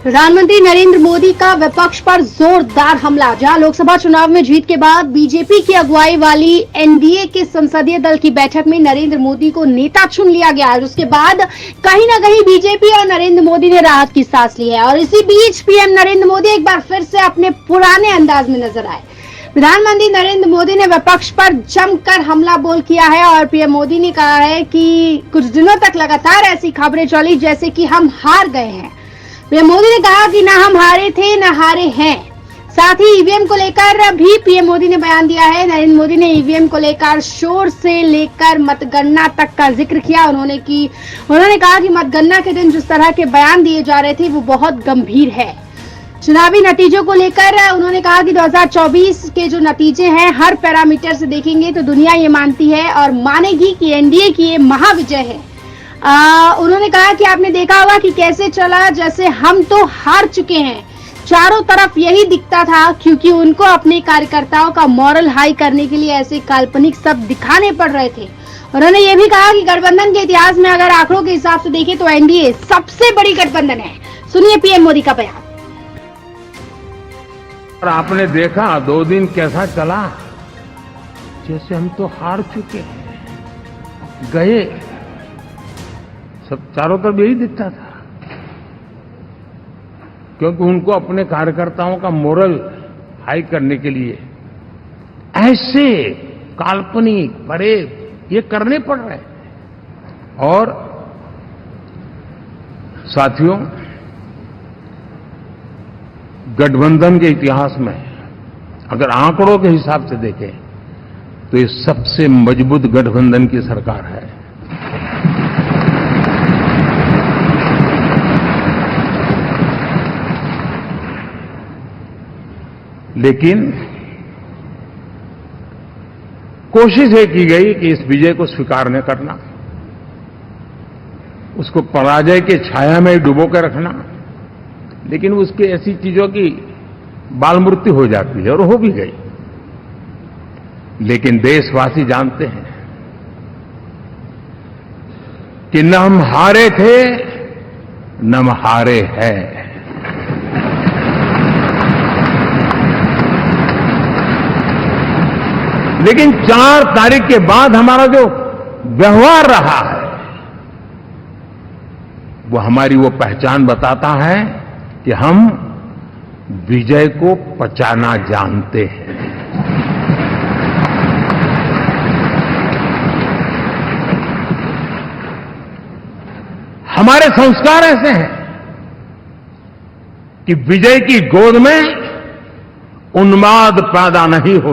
प्रधानमंत्री नरेंद्र मोदी का विपक्ष पर जोरदार हमला। जहां लोकसभा चुनाव में जीत के बाद बीजेपी की अगुवाई वाली एनडीए के संसदीय दल की बैठक में नरेंद्र मोदी को नेता चुन लिया गया है। उसके बाद कहीं न कहीं बीजेपी और नरेंद्र मोदी ने राहत की सांस ली है और इसी बीच पीएम नरेंद्र मोदी एक बार फिर से अपने पुराने अंदाज में नजर आए। प्रधानमंत्री नरेंद्र मोदी ने विपक्ष पर जमकर हमला बोल किया है और पीएम मोदी ने कहा है कि कुछ दिनों तक लगातार ऐसी खबरें चली जैसे कि हम हार गए हैं। पीएम मोदी ने कहा कि न हम हारे थे न हारे हैं। साथ ही ईवीएम को लेकर भी पीएम मोदी ने बयान दिया है। नरेंद्र मोदी ने ईवीएम को लेकर शोर से लेकर मतगणना तक का जिक्र किया। उन्होंने कहा कि मतगणना के दिन जिस तरह के बयान दिए जा रहे थे वो बहुत गंभीर है। चुनावी नतीजों को लेकर उन्होंने कहा कि 2024 के जो नतीजे हैं हर पैरामीटर से देखेंगे तो दुनिया ये मानती है और मानेगी कि एनडीए की ये महाविजय है। उन्होंने कहा कि आपने देखा होगा कि कैसे चला, जैसे हम तो हार चुके हैं। चारों तरफ यही दिखता था क्योंकि उनको अपने कार्यकर्ताओं का मॉरल हाई करने के लिए ऐसे काल्पनिक सब दिखाने पड़ रहे थे। उन्होंने ये भी कहा कि गठबंधन के इतिहास में अगर आंकड़ों के हिसाब से देखें तो एनडीए सबसे बड़ी गठबंधन है। सुनिए पीएम मोदी का बयान। और आपने देखा 2 दिन कैसा चला, जैसे हम तो हार चुके हैं, गए। सब चारों तरफ यही दिखता था क्योंकि उनको अपने कार्यकर्ताओं का मोरल हाई करने के लिए ऐसे काल्पनिक परेड ये करने पड़ रहे हैं। और साथियों, गठबंधन के इतिहास में अगर आंकड़ों के हिसाब से देखें तो ये सबसे मजबूत गठबंधन की सरकार है। लेकिन कोशिश ये की गई कि इस विजय को स्वीकार न करना, उसको पराजय के छाया में डुबो कर रखना, लेकिन उसकी ऐसी चीजों की बाल मृत्यु हो जाती है और हो भी गई। लेकिन देशवासी जानते हैं कि न हम हारे थे न हम हारे हैं। लेकिन 4 तारीख के बाद हमारा जो व्यवहार रहा है वो हमारी वो पहचान बताता है कि हम विजय को पचाना जानते हैं। हमारे संस्कार ऐसे हैं कि विजय की गोद में उन्माद पैदा नहीं हो